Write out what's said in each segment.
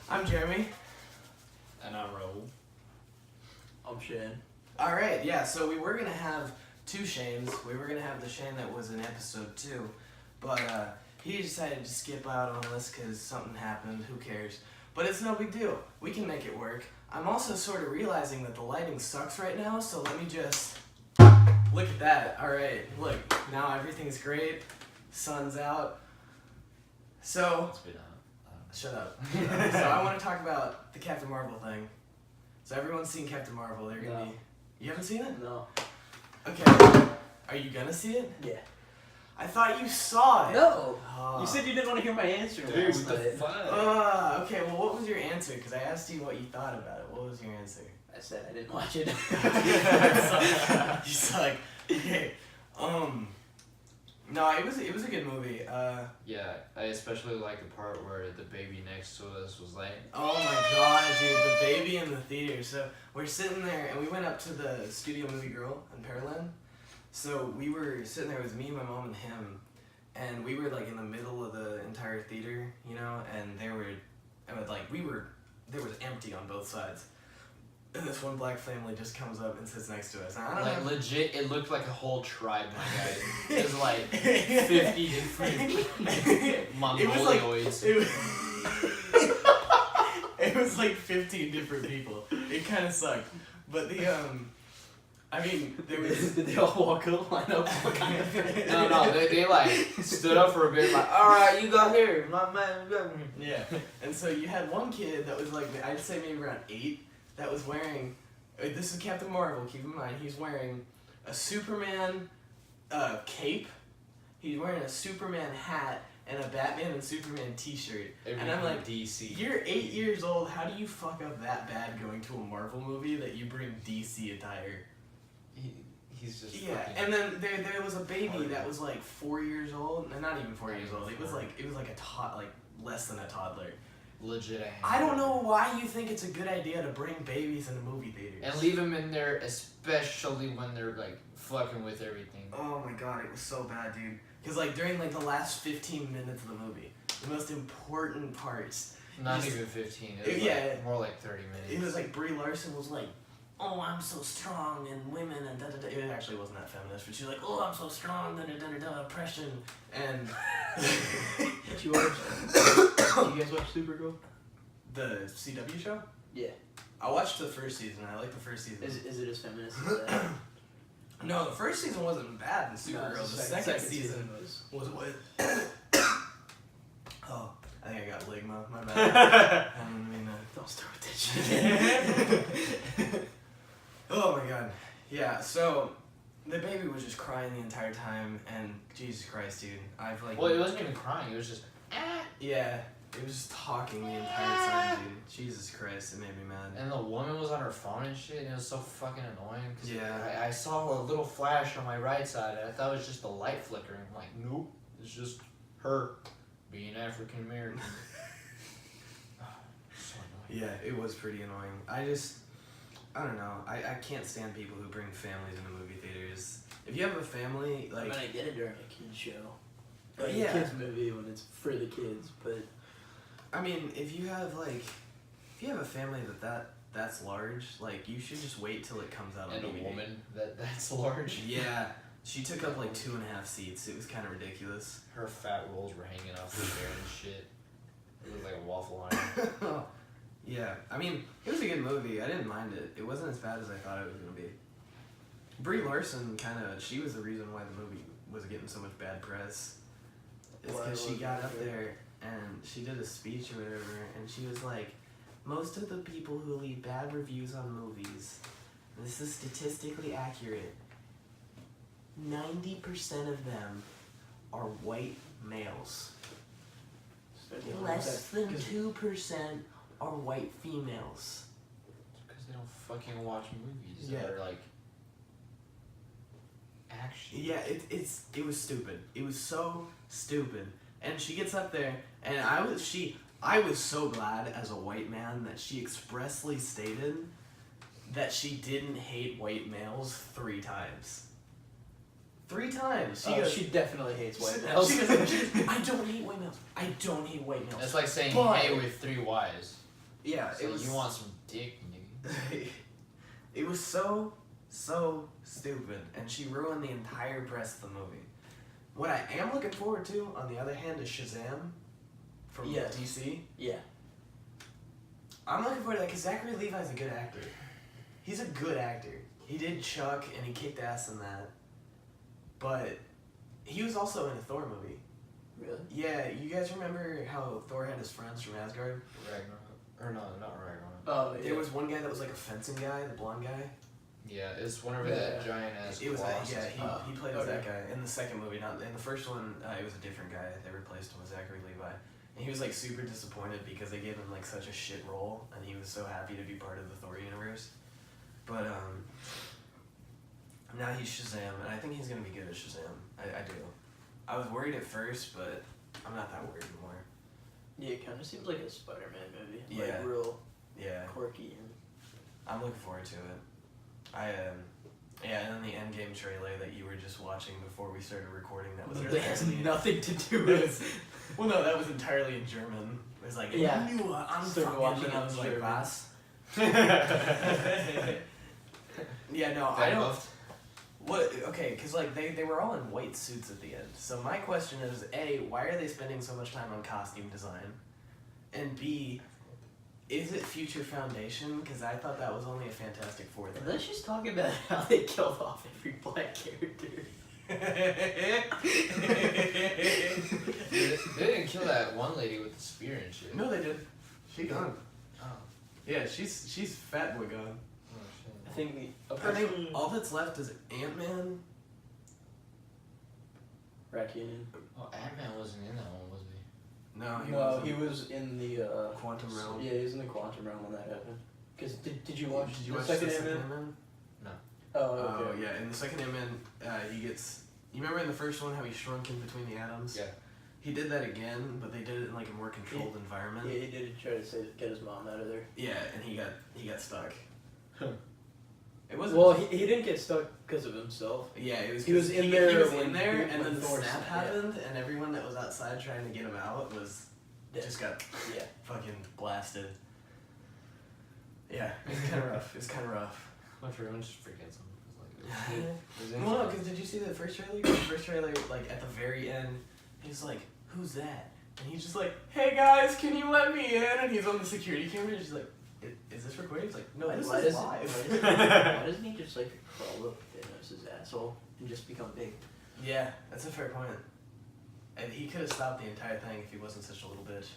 I'm Jeremy. And I'm Raul. I'm Shane. Alright, yeah, so we were gonna have two Shanes. We were gonna have the Shane that was in episode 2, but he decided to skip out on us because something happened. Who cares? But it's no big deal. We can make it work. I'm also sort of realizing that the lighting sucks right now, so let me just look at that. Alright, look, now everything's great. Sun's out. So, It's been shut up. So I want to talk about the Captain Marvel thing. So everyone's seen Captain Marvel. They're gonna be. You haven't seen it? No. Okay. Are you gonna see it? Yeah. I thought you saw it. No. Oh. You said you didn't want to hear my answer. Dude, last what the night. fuck? Okay. Well, what was your answer? Because I asked you what you thought about it. What was your answer? I said I didn't watch it. He's like, okay. No, it was a good movie. Yeah, I especially like the part where the baby next to us was like, Oh my god, dude, the baby in the theater. So we're sitting there, and we went up to the Studio Movie Girl in Pearland. So we were sitting there, it was me, my mom, and him, and we were like in the middle of the entire theater, you know, and there was empty on both sides. And this one black family just comes up and sits next to us. And I don't like know. legit, it looked like a whole tribe, my guy. It was like 50 different Mongoloids. It was like 15 different people. It kind of sucked. But I mean, there was... Did they all walk up, line up? What kind of No, they like stood up for a bit, like, alright, you got here, my man, you got here. Yeah. And so you had one kid that was like, I'd say maybe around 8, that was wearing, this is Captain Marvel, keep in mind, he's wearing a Superman cape, he's wearing a Superman hat, and a Batman and Superman t-shirt. And I'm like, DC. You're 8 years old, how do you fuck up that bad going to a Marvel movie that you bring DC attire? He's just Yeah, fucking... and then there was a baby that was like 4 years old, and not even 4 years old, it was like less than a toddler. legit. I don't know why you think it's a good idea to bring babies into movie theaters. And leave them in there, especially when they're like fucking with everything. Oh my god, it was so bad, dude. Because like during like the last 15 minutes of the movie, the most important parts. Not even 15. It was like more like 30 minutes. It was like Brie Larson was like, "Oh, I'm so strong and women and da da da." It actually wasn't that feminist, but she was like, "Oh, I'm so strong, da da da da da, oppression." And Did you watch? You guys watch Supergirl? the CW show? Yeah. I watched the first season. I like the first season. Is it as feminist as that? No, the first season wasn't bad in Supergirl. No, the second season was what? Oh, I think I got ligma. My bad. I didn't mean that. Don't start with that shit. Oh my god. Yeah, so the baby was just crying the entire time, and Jesus Christ, dude. I've like. Well, it wasn't even crying. It was just. Yeah, it was just talking the entire time, dude. Jesus Christ, it made me mad. And the woman was on her phone and shit, and it was so fucking annoying. Cause Yeah. I saw a little flash on my right side, and I thought it was just the light flickering. I'm like, nope, it's just her being African American. So annoying. Yeah, it was pretty annoying. I don't know. I can't stand people who bring families into movie theaters. If you have a family, like... I mean, I get it during a kid's show. Like Yeah. a kid's movie when it's for the kids, but... I mean, if you have a family that's large, like, you should just wait till it comes out on And a DVD. woman that's large. Yeah. She took up like 2.5 seats. It was kind of ridiculous. Her fat rolls were hanging off her hair and shit. It was like a waffle iron. Yeah. I mean, it was a good movie. I didn't mind it. It wasn't as bad as I thought it was going to be. Brie Larson she was the reason why the movie was getting so much bad press. It's because she got up there and she did a speech or whatever, and she was like, "Most of the people who leave bad reviews on movies, this is statistically accurate, 90% of them are white males. Less than 2% are white females." Because they don't fucking watch movies Yeah. that are like action. Yeah, it was stupid. It was so stupid. And she gets up there, and I was so glad as a white man that she expressly stated that she didn't hate white males 3 times. 3 times. She definitely hates white males. She goes, "I don't hate white males. I don't hate white males." It's like saying But- hey with 3 Y's. Yeah, So it was. you want some dick, nigga? It was so stupid, and she ruined the entire press of the movie. What I am looking forward to, on the other hand, is Shazam from Yes. DC. Yeah. I'm looking forward to that because Zachary Levi's a good actor. He's a good actor. He did Chuck, and he kicked ass in that. But he was also in a Thor movie. Really? Yeah, you guys remember how Thor had his friends from Asgard? Ragnarok. Or no, not Ragnarok. Oh, There was one guy that was like a fencing guy, the blonde guy. Yeah, it's whenever Yeah. that giant ass. It was Colossus. he played as okay. that guy in the second movie. Not in the first one. It was a different guy. They replaced him with Zachary Levi, and he was like super disappointed because they gave him like such a shit role, and he was so happy to be part of the Thor universe. But now he's Shazam, and I think he's gonna be good at Shazam. I do. I was worried at first, but I'm not that worried anymore. Yeah, it kind of seems like a Spider-Man movie. Yeah. Like real Yeah, quirky and. I'm looking forward to it. Yeah, and then the Endgame trailer that you were just watching before we started recording, that was That has entirely- nothing to do with. Well, no, that was entirely in German. It was like, Yeah. "You are Started watching and I was in like, German. was? Yeah, no, I Fat don't. buffed. What? Okay, because like they were all in white suits at the end. So my question is, A, why are they spending so much time on costume design? And B, is it Future Foundation? Because I thought that was only a Fantastic Four And thing. let's just talk about how they killed off every black character. They didn't kill that one lady with the spear and shit. No, they did. She gone. Oh. Yeah, she's fat boy gone. Oh shit. I think the I think all that's left is Ant-Man. Raccoon. Oh, Ant-Man wasn't in that one, was he? No, he No, wasn't. he was in the Quantum Realm. Yeah, he was in the quantum realm when that happened. Cause did you watch? Did you the watch second the second Ant-Man? Ant-Man? Oh, Oh okay. yeah, in the second Ant-Man, he gets. You remember in the first one how he shrunk in between the atoms? Yeah. He did that again, but they did it in like a more controlled environment. Yeah, he did try to get his mom out of there. Yeah, and he got stuck. It wasn't. Well, he didn't get stuck because of himself. Yeah, it was. He was 'cause in He there was when- in there, and when then the Thor snap snapped, yeah. happened, and everyone that was outside trying to get him out was Dead. just got Yeah. fucking blasted. Yeah, it's kind of rough. It's kind of rough. My friend was just freaking something. It was Well, no, because did you see the first trailer? The first trailer, like at the very end, he's like, "Who's that?" And he's just like, "Hey guys, can you let me in?" And he's on the security camera. And she's like, "Is this recorded?" He's like, "No, this is live." Why doesn't he just like crawl up Thanos' asshole and just become big? Yeah, that's a fair point. And he could have stopped the entire thing if he wasn't such a little bitch.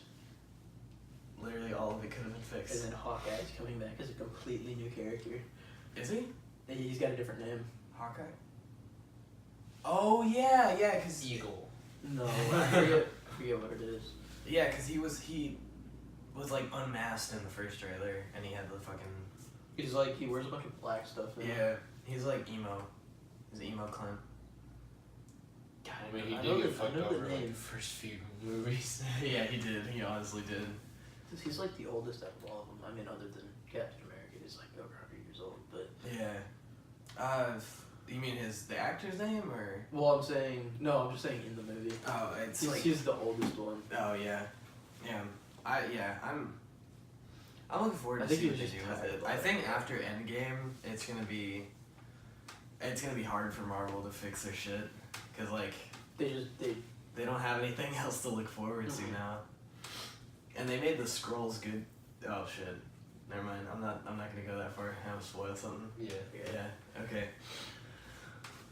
Literally, all of it could have been And fixed. then Hawkeye's coming back as a completely new character. Is he He's got a different name. Hawkeye? Oh yeah, yeah, cause Eagle. No, I forget what it is. yeah, cause he was like unmasked in the first trailer, and he had the fucking He's like he wears a bunch of black stuff. Now. yeah. He's like emo. He's emo Clint. God, I mean, he I did know get the fucked over like name. the first few movies. Yeah, he did. He honestly did. He's like the oldest out of all of them. I mean, other than Captain America, he's like over 100 years old. But Yeah. You mean the actor's name or? well, I'm just saying in the movie. Oh, it's He's, like. he's the oldest one. Oh yeah, yeah. I'm looking forward I to think see he what was they just do with tired it. of I it. think after Endgame, it's gonna be hard for Marvel to fix their shit, cause like they don't have anything else to look forward to Mhm. now. And they made the scrolls good. Oh shit. Never mind. I'm not gonna go that far. I'm gonna spoil something. Yeah. Yeah. Okay.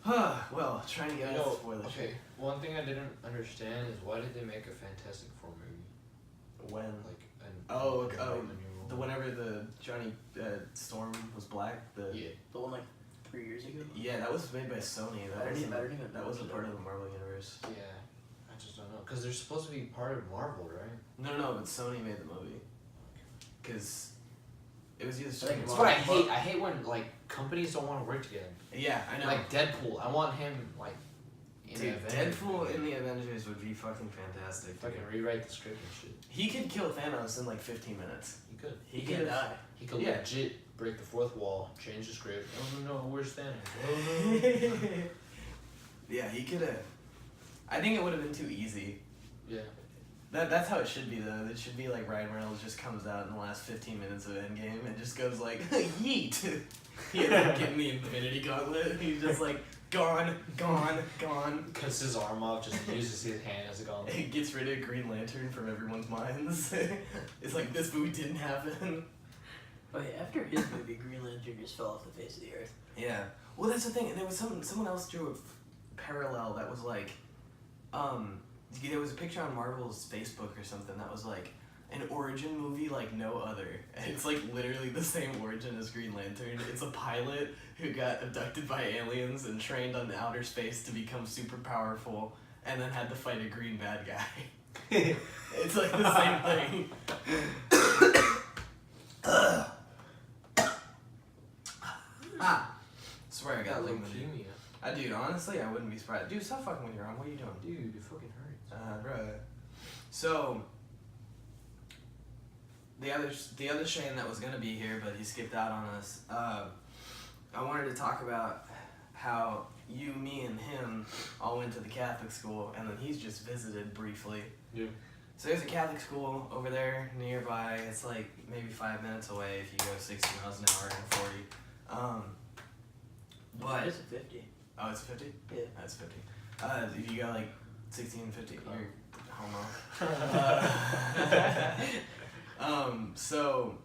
Well, trying to get You out know, of spoilers. okay, one thing I didn't understand is why did they make a Fantastic Four movie? When? Like, The whenever the Johnny Storm was black. Yeah. The one like 3 years ago. Yeah, that was made by Sony. I didn't even That watch wasn't that. part of the Marvel universe. Yeah. I just don't know. Because they're supposed to be part of Marvel, right? No, but Sony made the movie. Cause it was either I think Sony. That's what I hate. I hate when, like, companies don't want to work together. Yeah, I know. Like Deadpool. I want him, like, in Dude, the Avengers Deadpool movie. in the Avengers would be fucking fantastic. Fucking rewrite the script and shit. He could kill Thanos in like 15 minutes. He could. He can die. He could Yeah. legit break the fourth wall, change the script. Oh no, where's Thanos? Oh no. Yeah, he could have. I think it would have been too easy. Yeah. That's how it should be though. It should be like Ryan Reynolds just comes out in the last 15 minutes of Endgame and just goes like, yeet! He ends up getting the Infinity Gauntlet. He's just like, gone. Cuts his arm off, just uses his hand as a gauntlet. It gets rid of Green Lantern from everyone's minds. It's like, this movie didn't happen. Oh yeah, after his movie, Green Lantern just fell off the face of the earth. Yeah. Well, that's the thing. And there was someone else drew a parallel that was like, there was a picture on Marvel's Facebook or something that was like an origin movie like no other. And it's like literally the same origin as Green Lantern. It's a pilot who got abducted by aliens and trained on outer space to become super powerful and then had to fight a green bad guy. It's like the same thing. Swear I got leukemia. Dude, honestly, I wouldn't be surprised. Dude, stop fucking with your arm. What are you doing? Dude, it fucking hurts. Bro. So, the other Shane that was gonna be here, but he skipped out on us. I wanted to talk about how you, me, and him all went to the Catholic school, and then he's just visited briefly. Yeah. So there's a Catholic school over there nearby. It's like maybe 5 minutes away if you go 60 miles an hour and 40. But It's a 50. Oh, it's 50? Yeah. That's 50. If you go like 60 and 50, you're homo. So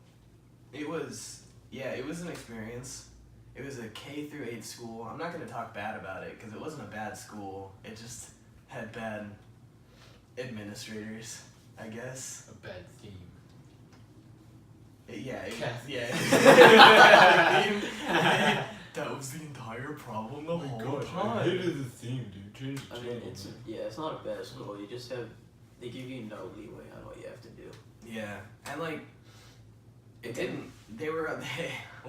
it was an experience. It was a K through 8 school. I'm not going to talk bad about it because it wasn't a bad school. It just had bad administrators, I guess. A bad theme. That was the entire problem the whole time. I hated the theme, dude. I mean, it's not a bad school. You just they give you no leeway on what you have to do. Yeah, and like,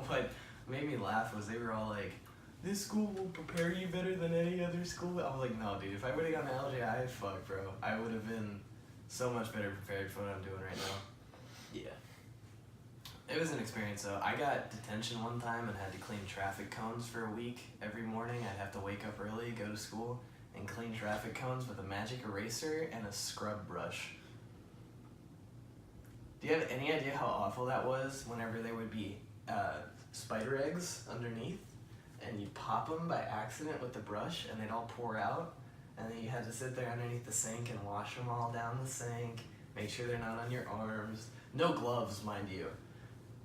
what made me laugh was they were all like, this school will prepare you better than any other school. I was like, no, dude, if I would have gone to LJI, fuck, bro. I would have been so much better prepared for what I'm doing right now. Yeah. It was an experience, though. I got detention one time and had to clean traffic cones for a week. Every morning, I'd have to wake up early, go to school, and clean traffic cones with a magic eraser and a scrub brush. Do you have any idea how awful that was whenever there would be spider eggs underneath, and you pop them by accident with the brush, and they'd all pour out, and then you had to sit there underneath the sink and wash them all down the sink, make sure they're not on your arms. No gloves, mind you.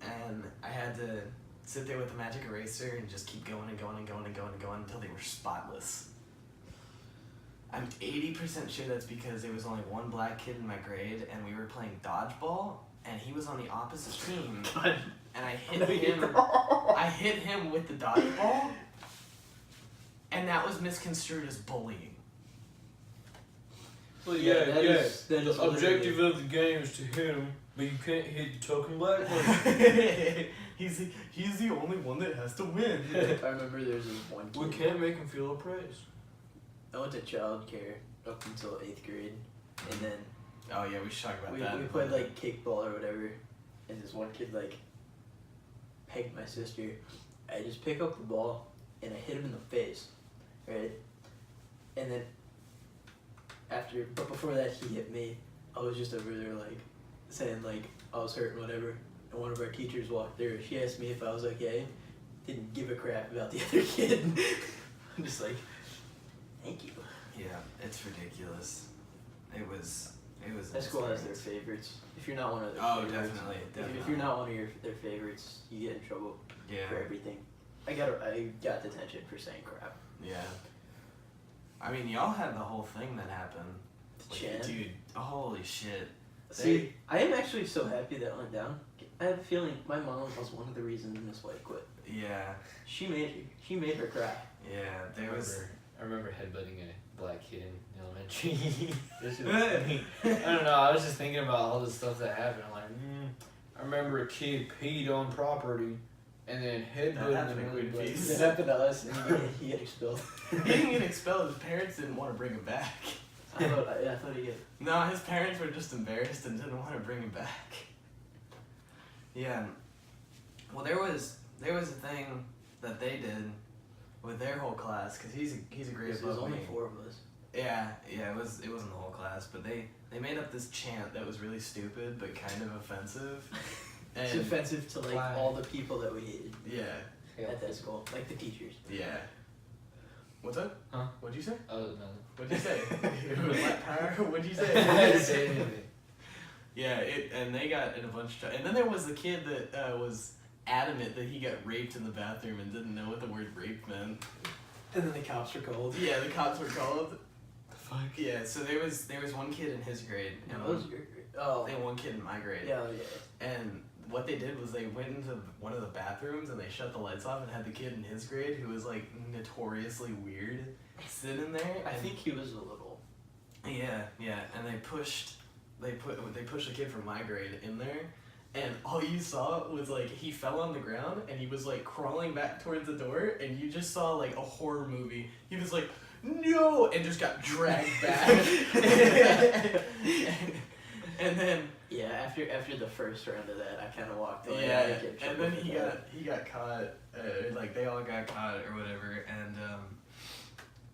And I had to sit there with the magic eraser and just keep going and going and going and going and going until they were spotless. I'm 80% sure that's because there was only one black kid in my grade and we were playing dodgeball and he was on the opposite team and I hit him with the dodgeball and that was misconstrued as bullying. Well, that is the objective of the game is to hit him, but you can't hit the token black person. He's the only one that has to win. I remember there's this one kid. We can't make him feel appraised. I went to childcare up until 8th grade, and then oh yeah, we should talk about that. We played like kickball or whatever, and this one kid like pegged my sister. I just pick up the ball and I hit him in the face, right? And then but before that he hit me. I was just over there like saying like I was hurt and whatever. And one of our teachers walked through. She asked me if I was okay. Didn't give a crap about the other kid. I'm just like, thank you. Yeah, it's ridiculous. It was. That school has their favorites. If you're not one of their favorites, definitely. If you're not one of their favorites, you get in trouble for everything. I got detention for saying crap. Yeah. I mean, y'all had the whole thing that happened. Chan. Dude, holy shit. See, I am actually so happy that went down. I have a feeling my mom was one of the reasons Miss White quit. Yeah. She made her cry. Yeah, I remember headbutting a black kid in elementary. I don't know, I was just thinking about all the stuff that happened. I'm like, I remember a kid peed on property and then headbutted him. That happened to us and he got expelled. He didn't get expelled, his parents didn't want to bring him back. I thought he did. No, his parents were just embarrassed and didn't want to bring him back. Yeah. Well, there was a thing that they did with their whole class, because he's a grade above me. There's only 4 of us. Yeah, it wasn't the whole class, but they made up this chant that was really stupid but kind of offensive. And It's offensive to like Why? all the people that we hated yeah, at that school, like the teachers. yeah. What's up? Huh? What'd you say? Oh, no. What'd you say? Black power? What'd you I didn't say? say anything. Yeah, and they got in a bunch of trouble. And then there was the kid that was adamant that he got raped in the bathroom and didn't know what the word rape meant. And then the cops were called. Yeah, the cops were called. Fuck. Yeah, so there was one kid in his grade and No, those are your grade. Oh. they had one kid in my grade. Yeah, yeah. And what they did was they went into one of the bathrooms and they shut the lights off and had the kid in his grade who was like notoriously weird sitting there. I and think he was a little. Yeah, and they pushed the kid from my grade in there, and all you saw was like he fell on the ground and he was like crawling back towards the door, and you just saw like a horror movie. He was like, no, and just got dragged back. And then Yeah, after the first round of that, I kind of walked away. yeah, and then he got caught. Like they all got caught or whatever, and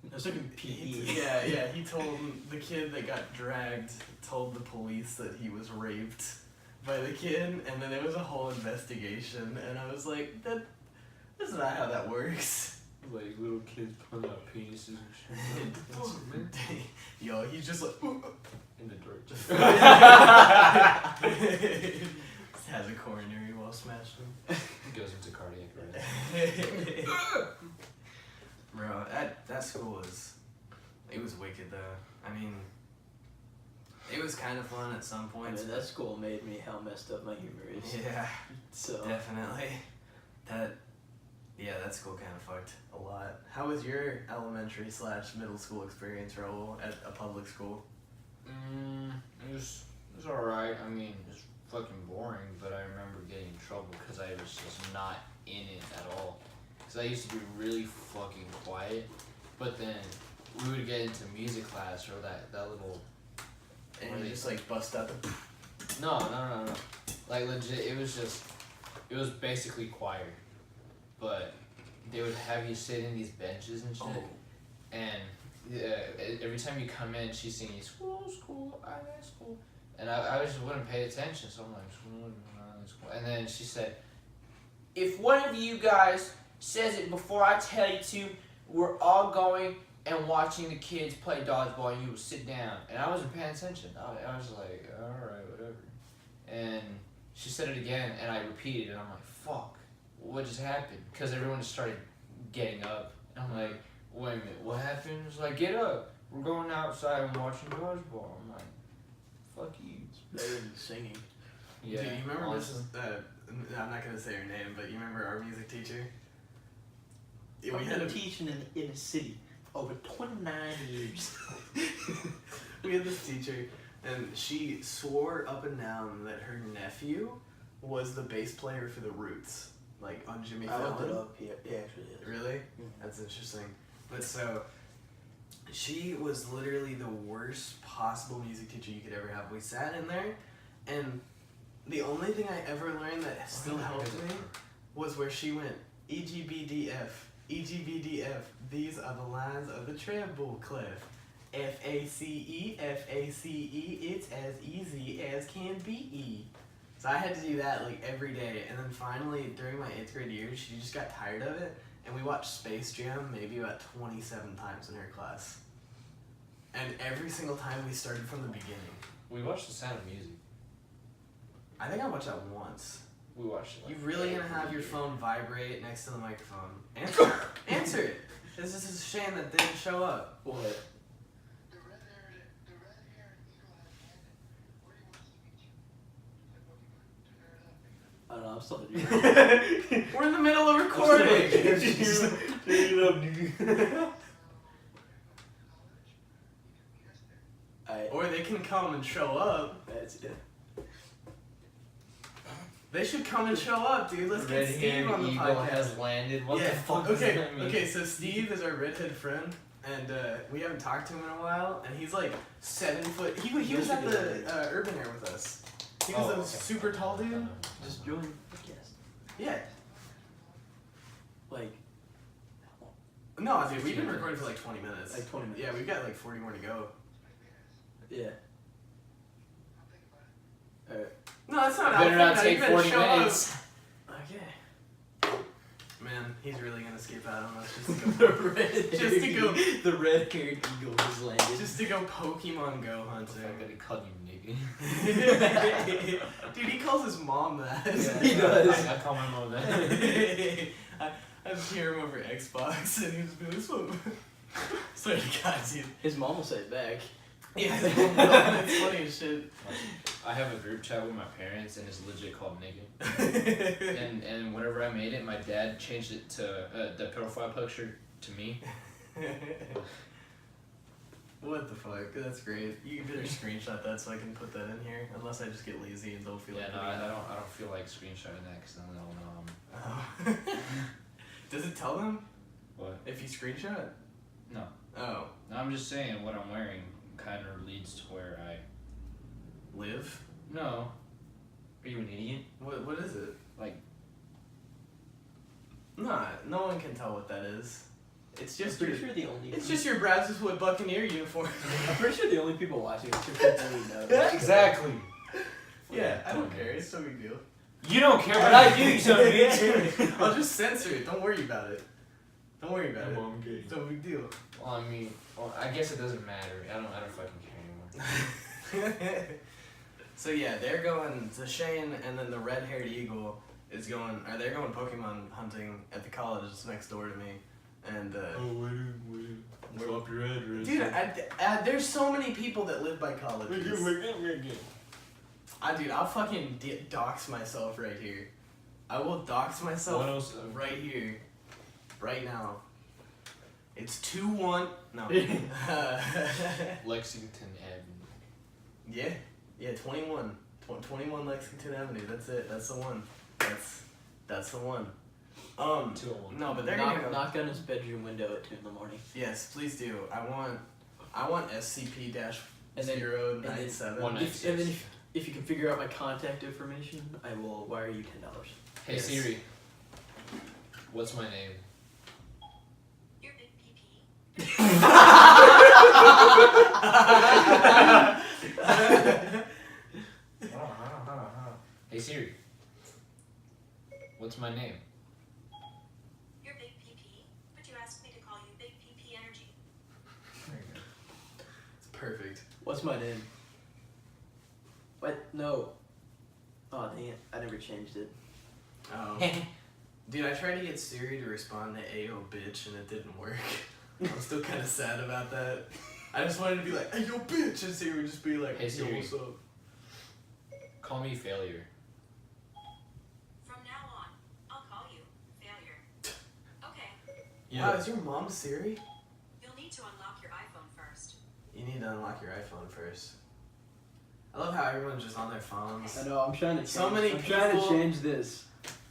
It was like a PE. yeah. He told the kid that got dragged told the police that he was raped by the kid, and then there was a whole investigation. And I was like, that's not how that works. Like little kids pulling out penises and shit. Yo, he's just like In the dirt. just has a coronary wall smashed him. Goes into cardiac arrest. Bro, that school was wicked though. I mean, it was kind of fun at some I points. mean, that school made me how messed up my humor is. Yeah, So. definitely. That school kind of fucked a lot. How was your elementary/middle school experience, Raul, at a public school? It was alright. I mean, it was fucking boring, but I remember getting in trouble because I was just not in it at all. Because I used to be really fucking quiet, but then we would get into music class or that little. And Really? you just like bust out the. No. Like legit, it was basically choir, but they would have you sit in these benches and shit. Oh. And every time you come in, she's singing school, I like school. And I just wouldn't pay attention, so I'm like, school. And then she said, if one of you guys says it before I tell you to, we're all going and watching the kids play dodgeball and you will sit down. And I wasn't paying attention. I was like, alright, whatever. And she said it again, and I repeated it, and I'm like, fuck, what just happened? Because everyone just started getting up. And I'm like, wait a minute, what happened? It's like, get up. We're going outside and watching dodgeball. I'm like, fuck you. It's better than singing. Yeah. Dude, you remember honestly. I'm not gonna say her name, but you remember our music teacher? Yeah, I've been teaching in a city over 29 years. We had this teacher, and she swore up and down that her nephew was the bass player for the Roots, like on Jimmy I Fallon. looked it up. He actually is. Really? Mhm. That's interesting. But so, she was literally the worst possible music teacher you could ever have. We sat in there, and the only thing I ever learned that still helped me was where she went, EGBDF, EGBDF, these are the lines of the treble clef. FACE, FACE, it's as easy as can be. So I had to do that like every day, and then finally during my 8th grade year, she just got tired of it, and we watched Space Jam maybe about 27 times in her class. And every single time we started from the beginning. We watched The Sound of Music. I think I watched that once. We watched it. You Like, really gonna every have your year. phone vibrate next to the microphone? Answer, answer it. This is a shame that didn't show up. What? The red-haired eagle-eyed bandit. Where do you want to meet you? Like, what do you want to nerd up? I don't know, I'm still in We're in the middle of recording. Turn it up, dude. Or they can come and show up. That's it. They should come and show up, dude. Let's get Steve on the eagle podcast. has landed. What yeah. the fuck does Okay. that mean? Okay. So Steve is our redhead friend, and we haven't talked to him in a while. And he's like 7 foot. He was at the Urban Air with us. He was a super tall dude. Just join the podcast. Yeah. Like, No, dude, we've been recording for like 20 minutes. Like 20 minutes. Yeah, we've got like 40 more to go. Yeah. I'll think about it. Alright. No, that's not. Better not outfit, take you better 40 show up. minutes. Okay. Man, he's really gonna skip out on us just to go. The red-haired eagle has landed. Just to go Pokemon Go hunting. I'm gonna call you nigga. Dude, he calls his mom that. Yeah, he does. I call my mom that. I just hear him over Xbox and he just be like, "What's up?" Swear to God, dude. His mom will say it back. Yeah, his mom will. It's funny as shit. I have a group chat with my parents and it's legit called nigga. And whenever I made it, my dad changed it to the profile picture to me. What the fuck? That's great. You better screenshot that so I can put that in here. Unless I just get lazy and don't feel Yeah, like no, putting I it don't feel like screenshotting that because then they'll know. Oh. Does it tell them What? if you screenshot? No. Oh. No, I'm just saying what I'm wearing kind of leads to where I. Live? No. Are you an idiot? What is it? Like. Nah, no one can tell what that is. It's I'm just pretty your, sure the only. it's just your Brazoswood Buccaneer uniform. I'm pretty sure the only people watching are people we know. Exactly. Yeah, I don't care. It's no big deal. You don't care, but I do, you son of a bitch. I'll just censor it. Don't worry about it. Don't worry about it. I'm gay. It's no big deal. Well, I mean, I guess it doesn't matter. I don't fucking care anymore. So yeah, they're going to Shane, and then the red-haired eagle is going. Or they're going Pokemon hunting at the college that's next door to me, and. wait. Drop your address. Dude, there's so many people that live by colleges. Dude, I'll fucking dox myself right here. I will dox myself 107. right here, right now. It's 2-1. No. Lexington Avenue. Yeah, 21. 21 Lexington Avenue. That's it. That's the one. That's the one. 201. No, but they're gonna go. Knock on his bedroom window at 2 in the morning. Yes, please do. I want SCP-097. And then if you can figure out my contact information, I will wire you $10. Hey Yes. Siri. What's my name? Your big PP. Hey Siri. What's my name? Your big PP. But you asked me to call you Big PP Energy. It's perfect. What's my name? What? No. Oh, dang it. I never changed it. Oh. Dude, I tried to get Siri to respond to Ayo bitch and it didn't work. I'm still kind of sad about that. I just wanted to be like, Ayo bitch, and Siri would just be like, Hey, yo, Siri. what's up? Call me failure. From now on, I'll call you Failure. Okay. Wow, is your mom Siri? You'll need to unlock your iPhone first. You need to unlock your iPhone first. I love how everyone's just on their phones. I know, I'm trying to change, So many I'm trying to people- change this.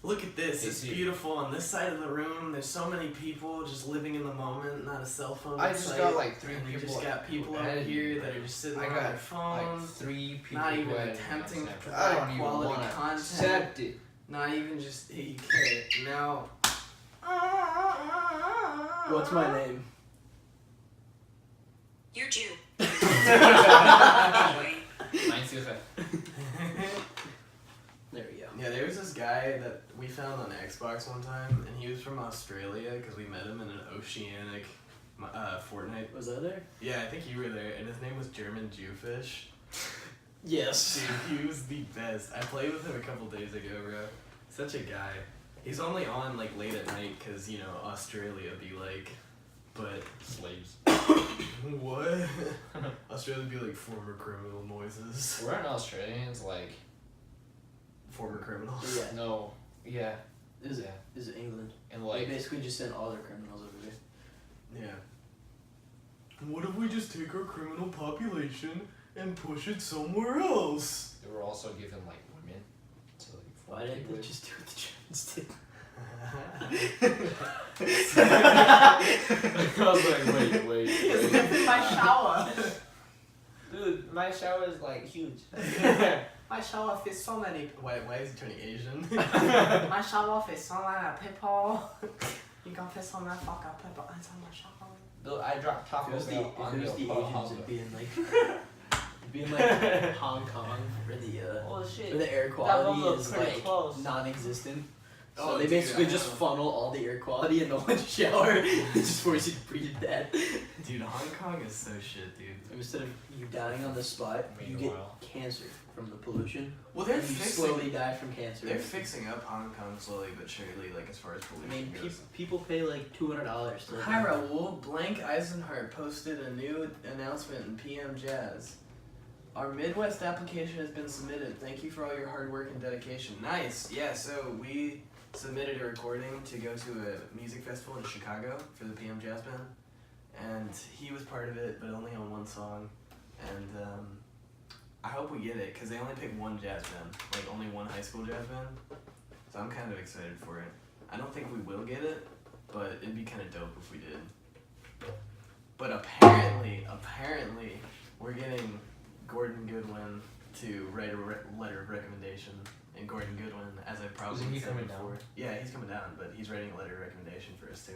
Look at this, Hey, it's Siri. beautiful. On this side of the room, there's so many people just living in the moment, not a cell phone. I in just sight. got like 3 And you people. just got people who over added here me, that but are just sitting I on got their phone, like 3 people. not who even added me on attempting to Snapchat. provide I don't even quality wanna content. accept it. not even just, hey, you care. Now. What's my name? You're Jew. Mine's too fast. There we go. Yeah, there was this guy that we found on Xbox one time, and he was from Australia because we met him in an oceanic Fortnite. Was that there? Yeah, I think you were there, and his name was German Jewfish. Yes. Dude, he was the best. I played with him a couple days ago, bro. Such a guy. He's only on like late at night because, you know, Australia be like, but Slaves. what? Australia be like former criminal noises. Weren't Australians like. Former criminals. Yeah. No. Yeah. Is it? Yeah. Is it England? And They like. basically just sent all their criminals over there. Yeah. What if we just take our criminal population and push it somewhere else? They were also given like women to like. Why didn't they with. just do what the Germans did? I was like, wait. My shower. Dude, my shower is like huge. My shower fits so many. Why is he turning Asian? My shower fits so many people. You got pissed on that fuck up, put ice on my shower. Though I dropped Taco If Bell it on was the your Asians, it'd be in like Hong Kong for the Oh shit. where the air That quality one is looks pretty like close. non-existent. So Oh, they dude, basically I just know. funnel all the air quality in the one shower and just force you to breathe that. Dude, Hong Kong is so shit, dude. Instead of you dying on the spot, you get Meanwhile. cancer from the pollution. Well, they're and you fixing. slowly die from cancer. They're fixing up Hong Kong slowly but surely, like as far as I pollution mean, goes. people pay like $200 to. Hi Raul, Blank Eisenhart posted a new announcement in PM Jazz. Our Midwest application has been submitted. Thank you for all your hard work and dedication. Nice. Yeah, so we submitted a recording to go to a music festival in Chicago for the PM Jazz Band. And he was part of it, but only on one song. And I hope we get it, because they only picked one jazz band. Like, only one high school jazz band. So I'm kind of excited for it. I don't think we will get it, but it'd be kind of dope if we did. But apparently, we're getting Gordon Goodwin to write a letter of recommendation. And Gordon Goodwin, as I probably Isn't he said coming before. down? Yeah, he's coming down, but he's writing a letter of recommendation for us too.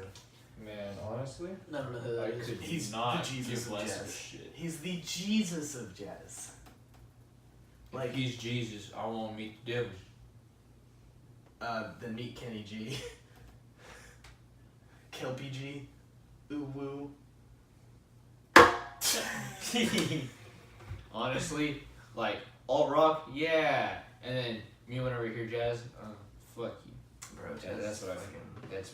Man, honestly, I don't know who I that is. could He's not the Jesus give of less of a jazz. shit. He's the Jesus of jazz. Like he's Jesus, I won't meet the devil. Then meet Kenny G. Kelpie G. Ooh woo. Honestly, like alt rock, yeah, and then me whenever you hear jazz, fuck you. Bro, Yeah, jazz that's what I fucking- think.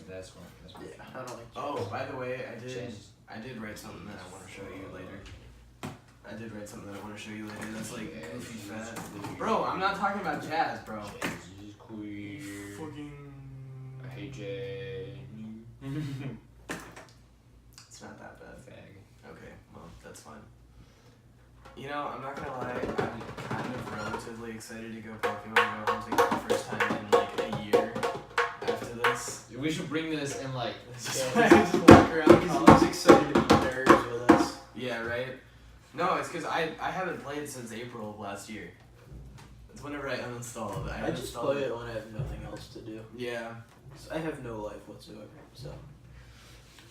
That's my Yeah, I don't like. Oh, by the way, Jazz. I did write something that I want to show you later. I did write something that I want to show you later. That's like goofy fat. Bro, I'm not talking about jazz, bro. Jazz is queer. Fucking. I hate jazz. It's not that bad. Fag. Okay, well, that's fine. You know, I'm not gonna lie, I'm kind of relatively excited to go Pokemon Go hunting for the first time in like a year after this. We should bring this in like. Just walk around Because he's excited to be nerds with us. Yeah, right? No, it's because I haven't played since April of last year. It's whenever I uninstalled. I just play it when I have nothing else to do. Yeah. 'Cause I have no life whatsoever, so.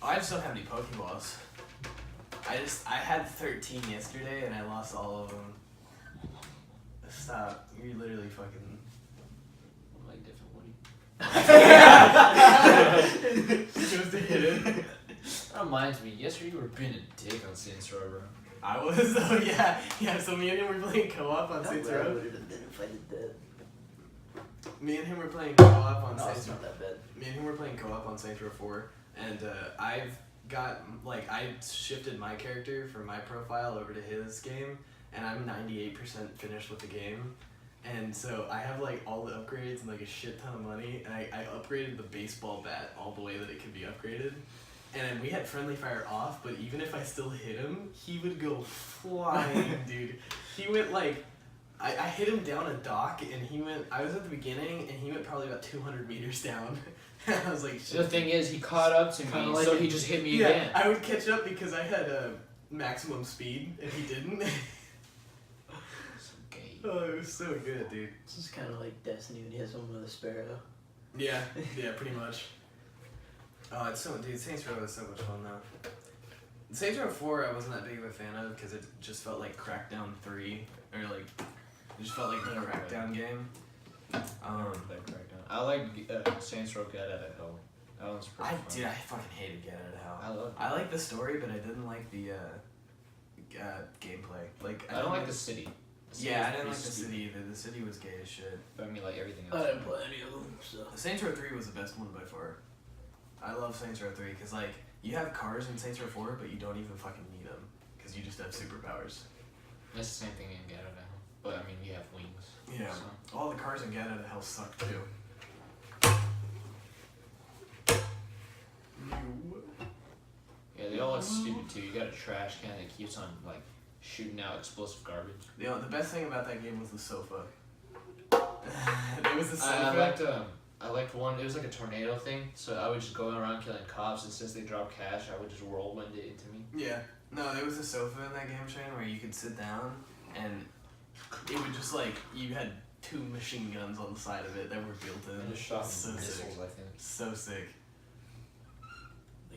I just don't have any Pokeballs. I had 13 yesterday and I lost all of them. Stop. You're literally fucking... I'm like different Woody. He goes to hit it. That reminds me, yesterday you were being a dick on Saints Row, bro. I was though, yeah. Yeah, so me and him were playing co-op on How Saints bad Row. would it have been if I did that? Me and him were playing co-op on No, Saints it's Row. not that bad. Me and him were playing co-op on Saints Row 4, and I've got, like, I shifted my character from my profile over to his game, and I'm 98% finished with the game. And so I have, like, all the upgrades and, like, a shit ton of money, and I upgraded the baseball bat all the way that it could be upgraded. And we had friendly fire off, but even if I still hit him, he would go flying, dude. He went, like, I hit him down a dock, and he went, I was at the beginning, and he went probably about 200 meters down. I was like, shit. The thing is, he caught up to me, Kinda like so it. he just hit me Yeah, again. I would catch up because I had maximum speed, and he didn't. So gay. Oh, it was so good, dude. This is kind of like Destiny when he has one with a sparrow. Yeah, yeah, pretty much. Oh, it's so, dude, Saints Row is so much fun though. Saints Row 4 I wasn't that big of a fan of because it just felt like Crackdown 3, or like, it just felt like the Crackdown game. I like Saints Row Get Out of Hell. That one's pretty fun. Dude, I fucking hated Get Out of Hell. I love it. I like the story, but I didn't like the gameplay. Like, I don't like the city. The city Yeah, was I didn't pretty like the stupid. city either. The city was gay as shit. But I mean, like everything I else. didn't play any of them, so. Saints Row 3 was the best one by far. I love Saints Row 3 because, like, you have cars in Saints Row 4, but you don't even fucking need them because you just have superpowers. That's the same thing in Get Out of Hell. But I mean, you have wings. Yeah. So. All the cars in Get Out of Hell suck too. Yeah, they all look stupid too. You got a trash can that keeps on like shooting out explosive garbage. You know, the best thing about that game was the sofa. There was a sofa. I liked one. It was like a tornado thing, so I would just go around killing cops, and since they drop cash, I would just whirlwind it into me. Yeah. No, there was a sofa in that game, Shane, where you could sit down and it would just like, you had 2 machine guns on the side of it that were built in. I just shot So some sick. missiles, I think. So sick.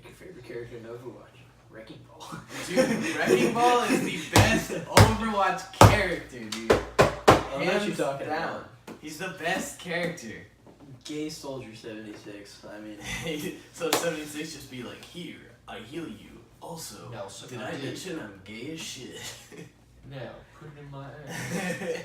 Like your favorite character in Overwatch? Wrecking Ball. Dude, Wrecking Ball is the best Overwatch character, dude. I know what you're talking down. about. He's the best character. Gay Soldier 76. I mean, So 76 just be like, here, I heal you. Also, Nelson, did I mention I'm gay as shit? Now, put it in my ass.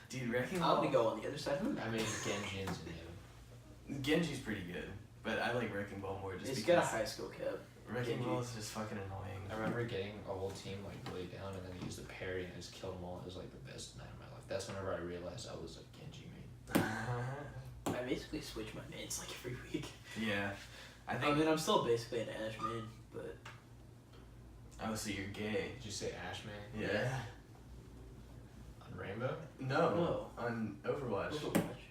Dude, Wrecking I'm Ball. gonna go on the other side of him. I mean, Genji's in heaven. Genji's pretty good, but I like Wrecking Ball more just He's because got a high skill cap. Wrecking Genji. Ball is just fucking annoying. I remember getting a whole team like way down and then I used the parry and I just killed them all. It was like the best night of my life. That's whenever I realized I was a Genji main. I basically switch my mains like every week. Yeah, I I think. mean, I'm still basically an Ashe main, but Oh, so you're gay? Did you say Ash man? Yeah. On Rainbow? No. On Overwatch. Overwatch.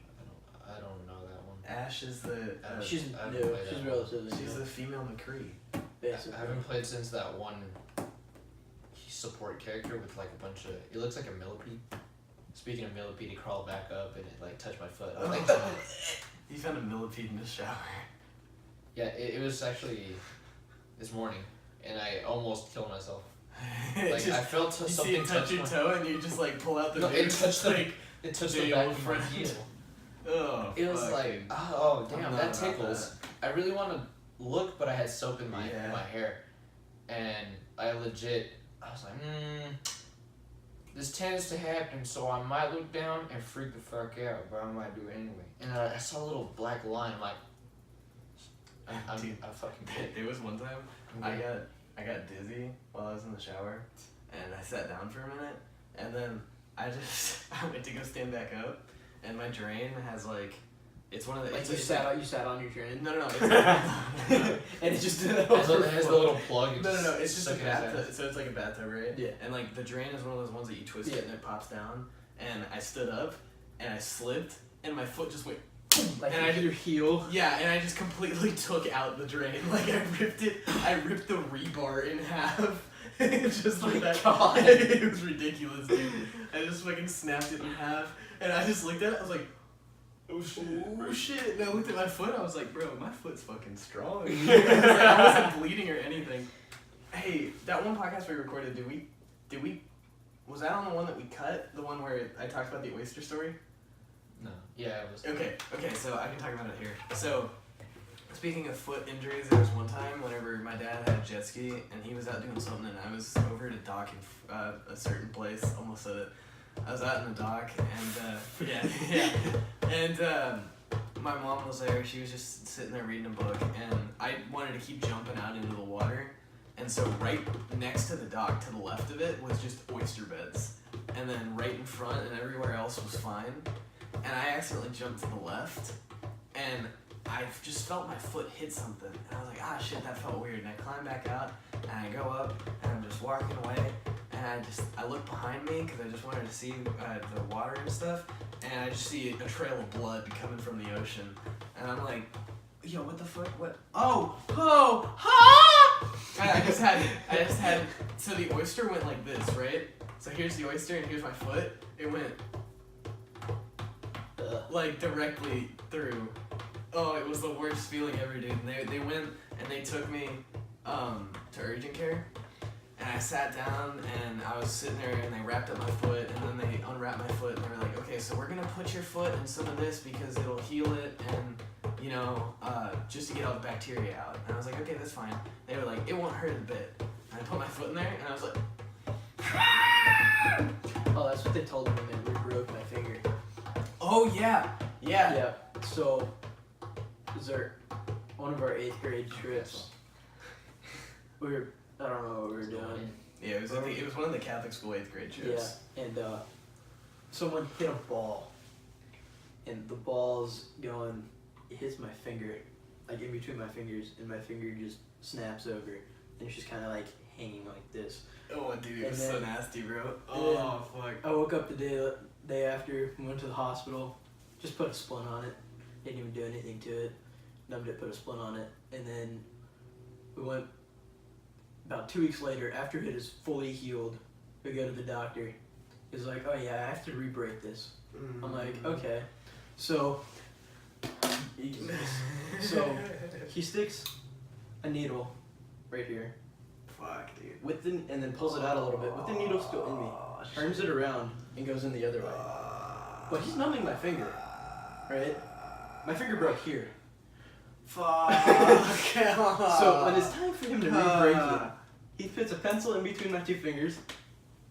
I don't know that one. Ash is the. She's I haven't new. played She's that relatively She's new. the female McCree. Basically. I haven't played since that one support character with like a bunch of. It looks like a millipede. Speaking of millipede, he crawled back up and it like touched my foot. I was like, You found a millipede in the shower. yeah, it was actually this morning, and I almost killed myself. It Like just, I felt you see something it touch your my, toe and you just like pull out the No, it noose, touched the- like, it touched Day the back old of my friend. heel. oh, It was fuck, like, dude. oh I'm damn, not that about tickles. I really want to look, but I had soap in my Yeah. hair, and I legit, I was like, this tends to happen, so I might look down and freak the fuck out, but I might do it anyway. And I saw a little black line, I'm like, Dude, I fucking did. There was one time I got dizzy while I was in the shower, and I sat down for a minute, and then I went to go stand back up, and my drain has like, it's one of the. Like it's you it's sat on your drain. No. It's And it just did It has the little plug. and No, it's just a stuck in his bathtub. ass. So it's like a bathtub, right? Yeah. And like the drain is one of those ones that you twist it and it pops down. And I stood up, and I slipped, and my foot just went. Like and I did your heel. Yeah, and I just completely took out the drain. Like I ripped the rebar in half. Just like that. God. It was ridiculous, dude. I just fucking snapped it in half, and I just looked at it. I was like, oh shit. And I looked at my foot. I was like, bro, my foot's fucking strong. I wasn't bleeding or anything. Hey, that one podcast we recorded, did we? Was that on the one that we cut? The one where I talked about the oyster story? No. Yeah, it was. Okay, so I can talk about it here. So, speaking of foot injuries, there was one time whenever my dad had a jet ski and he was out doing something and I was over at a dock in a certain place, almost said it. I was out in the dock and, and my mom was there, she was just sitting there reading a book and I wanted to keep jumping out into the water. And so right next to the dock, to the left of it, was just oyster beds. And then right in front and everywhere else was fine. And I accidentally jumped to the left, and I just felt my foot hit something. And I was like, ah, shit, that felt weird. And I climb back out, and I go up, and I'm just walking away, and I look behind me, because I just wanted to see the water and stuff, and I just see a trail of blood coming from the ocean. And I'm like, yo, what the fuck? What? Oh, ah! I just had, so the oyster went like this, right? So here's the oyster, and here's my foot. It went like directly through. Oh, it was the worst feeling ever, dude. And they went and they took me to urgent care, and I sat down and I was sitting there and they wrapped up my foot and then they unwrapped my foot and they were like, okay, so we're gonna put your foot in some of this because it'll heal it and just to get all the bacteria out. And I was like, okay, that's fine. They were like, it won't hurt a bit. And I put my foot in there and I was like, Oh, that's what they told me when they broke my finger. oh yeah. Yeah. So, was there one of our 8th grade trips? I don't know what we were doing. Yeah, it was one of the Catholic school 8th grade trips. Yeah, and someone hit a ball, and the ball's going, it hits my finger, like in between my fingers, and my finger just snaps over, and it's just kind of like hanging like this. Oh, dude, it And was then- so nasty, bro. Oh, fuck. I woke up the day after, went to the hospital, just put a splint on it, didn't even do anything to it, numbed it, put a splint on it, and then we went about 2 weeks later, after it is fully healed, we go to the doctor. He's like, oh yeah, I have to re-break this. I'm like, okay. So he sticks a needle right here, Fuck, dude. and then pulls it out a little bit with the needle still in me, turns it around and goes in the other way. But he's numbing my finger, right? My finger broke here. Fuck. So when it's time for him to re-break it, he puts a pencil in between my two fingers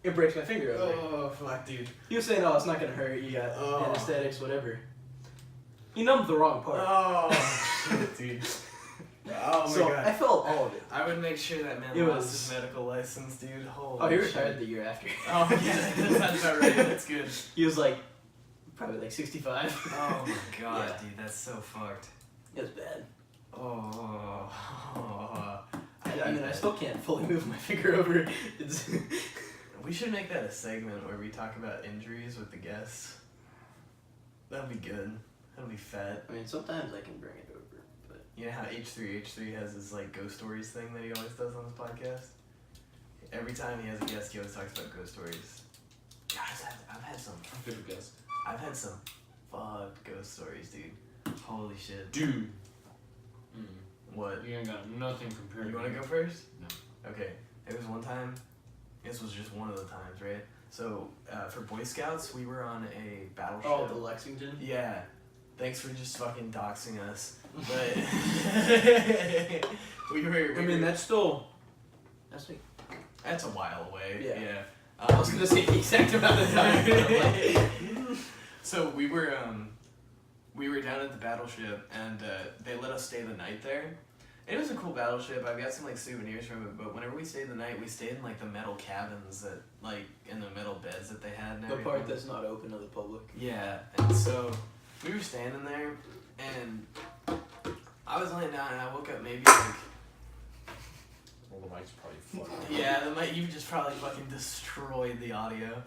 and breaks my finger over. Oh, fuck, dude. He was saying, "Oh, it's not gonna hurt. You got anesthetics, whatever." He numbed the wrong part. Oh, shit, dude. Oh, my So God. I felt all of it. I would make sure that man It lost was- his medical license, dude. Holy Oh, he shit. retired the year after. Oh, yeah, that's about right. That's good. He was like, probably like 65. Oh, my God, Yeah. dude. That's so fucked. It was bad. Oh. I mean, I still can't fully move my finger over. It's We should make that a segment where we talk about injuries with the guests. That'd be good. That'd be fat. I mean, sometimes I can bring it over, but You know how H3 has his like ghost stories thing that he always does on his podcast? Every time he has a guest, he always talks about ghost stories. Guys, I've had some. Good guess. I've had some fucked ghost stories, dude. Holy shit. Dude. What? You ain't got nothing compared You to want to me. go first? No. Okay. It was one time. This was just one of the times, right? So for Boy Scouts, we were on a battleship. oh, the Lexington. Yeah. Thanks for just fucking doxing us. But we were. I mean, that's still. That's like. That's a while away. Yeah. Yeah. I was gonna say the exact amount of time. but I'm like, So we were down at the battleship, and they let us stay the night there. It was a cool battleship. I've got some like souvenirs from it. But whenever we stayed the night, we stayed in like the metal cabins that like in the metal beds that they had. And the part everything. that's not open to the public. Yeah, and so we were standing there, and I was laying down, and I woke up maybe like. Well, the mic's probably fucked. Yeah, the mic. You just probably fucking destroyed the audio.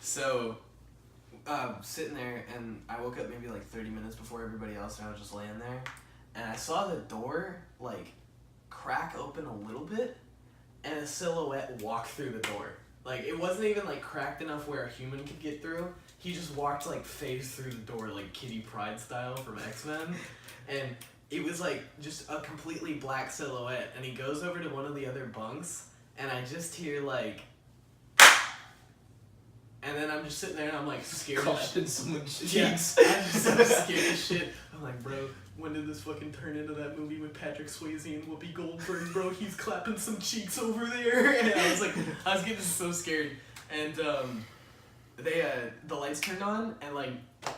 So, sitting there, and I woke up maybe like 30 minutes before everybody else, and I was just laying there, and I saw the door like crack open a little bit, and a silhouette walk through the door. Like it wasn't even like cracked enough where a human could get through. He just walked like face through the door, like Kitty Pryde style from X-Men, and it was like just a completely black silhouette. And he goes over to one of the other bunks, and I just hear like. And then I'm just sitting there and I'm like scared. Clapping someone's cheeks. Yeah, I'm just so scared as shit. I'm like, bro, when did this fucking turn into that movie with Patrick Swayze and Whoopi Goldberg, bro? He's clapping some cheeks over there. And I was getting so scared. And the lights turned on, and like,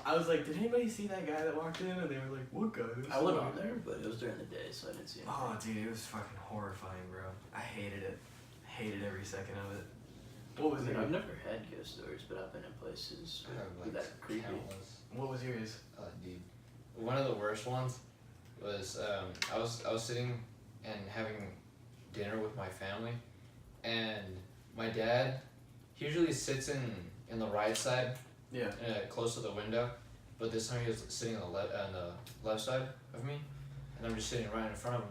I was like, did anybody see that guy that walked in? And they were like, what guy? I went on there, but it was during the day, so I didn't see anything. Oh, dude, it was fucking horrifying, bro. I hated it. Hated every second of it. What was I mean, it? I've never had ghost stories, but I've been in places I have, like, that creepy. countless. What was yours? Dude, one of the worst ones was I was sitting and having dinner with my family, and my dad, he usually sits in the right side, Yeah. close to the window, but this time he was sitting on the left side of me, and I'm just sitting right in front of him,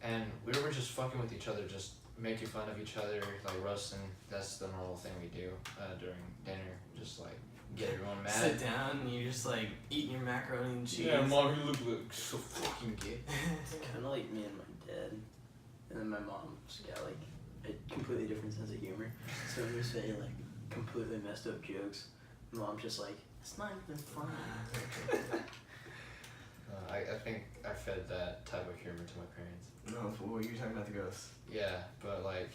and we were just fucking with each other, just making fun of each other, like roasting. That's the normal thing we do during dinner, just like get everyone mad. Sit down and you're just like eating your macaroni and cheese. Yeah, mom, you look like so fucking gay. It's kind of like me and my dad, and then my mom's got like a completely different sense of humor. So when we say like completely messed up jokes, mom's just like, it's not even funny. I think I fed that type of humor to my parents. No, what you were talking about the ghosts. Yeah, but like,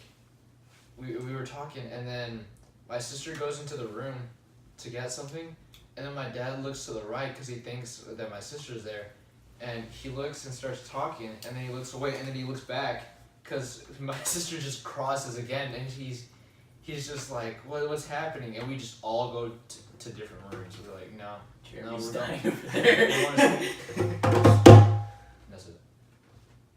we were talking, and then my sister goes into the room to get something, and then my dad looks to the right because he thinks that my sister's there, and he looks and starts talking, and then he looks away, and then he looks back because my sister just crosses again, and he's just like, what's happening? And we just all go to different rooms. We're like, no, Jeremy's we're not. dying over there. That's it.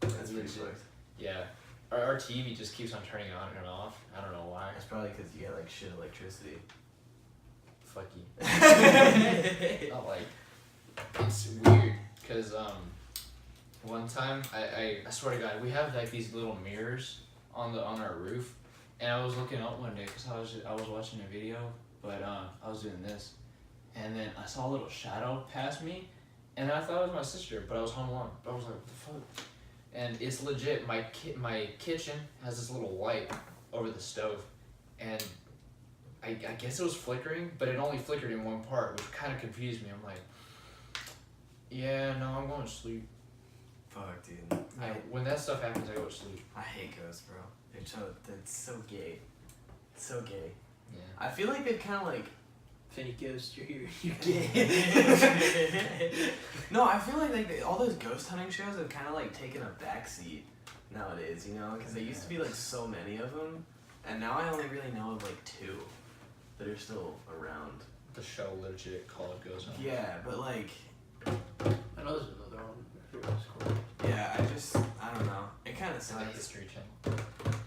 That's pretty legit. fucked. Yeah. Our TV just keeps on turning on and off. I don't know why. That's probably because you got like shit electricity. Fuck you. Not like, it's weird because one time I swear to God, we have like these little mirrors on our roof, and I was looking up one day because I was watching a video, but I was doing this, and then I saw a little shadow pass me, And I thought it was my sister, but I was home alone. But I was like, what the fuck? And it's legit. My kitchen has this little light over the stove, and I guess it was flickering, but it only flickered in one part, which kind of confused me. I'm like, yeah, no, I'm going to sleep. Fuck, dude. When that stuff happens, I go to sleep. I hate ghosts, bro. It's so gay. It's so gay. Yeah. I feel like they've kind of like. If any ghosts are here, you're gay. No, I feel like all those ghost hunting shows have kind of like taken a backseat nowadays, you know? Because there used to be like so many of them, and now I only really know of like 2 that are still around. The show legit called Goes On. Yeah, but like. I know there's another one. I forget what it's called. Yeah, I don't know. It kind of The sucks. History Channel.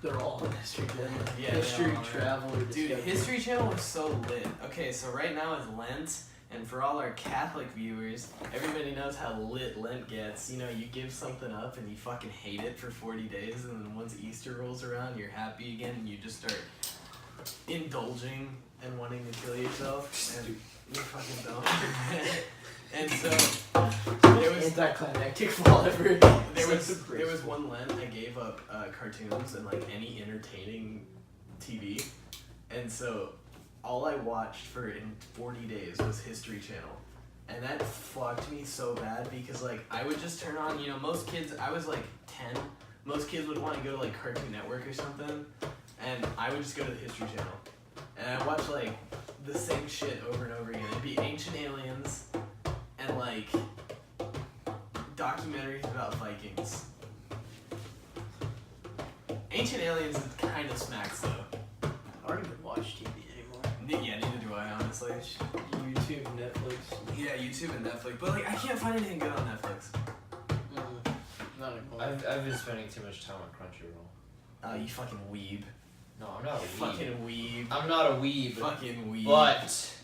They're all on History Channel. Yeah, History, they all are. travel, or Dude, discovery. History Channel was so lit. Okay, so right now is Lent, and for all our Catholic viewers, everybody knows how lit Lent gets. You know, you give something up and you fucking hate it for 40 days, and then once Easter rolls around, you're happy again, and you just start indulging and wanting to kill yourself, and you're fucking dumb. And so, there was anticlimactic fall ever. there was one Lent I gave up cartoons and like any entertaining TV, and so all I watched for in 40 days was History Channel, and that fucked me so bad because like I would just turn on, you know, most kids, I was like 10, most kids would want to go to like Cartoon Network or something, and I would just go to the History Channel, and I watch like the same shit over and over again. It'd be Ancient Aliens and like documentaries about Vikings. Ancient Aliens kind of smacks though. I don't even watch TV anymore. Yeah, neither do I, honestly. YouTube, Netflix. Yeah, YouTube and Netflix, but like I can't find anything good on Netflix. Not anymore. I've been spending too much time on Crunchyroll. Oh, you fucking weeb. No, I'm not a weeb. Fucking weeb. I'm not a weeb. Fucking weeb. But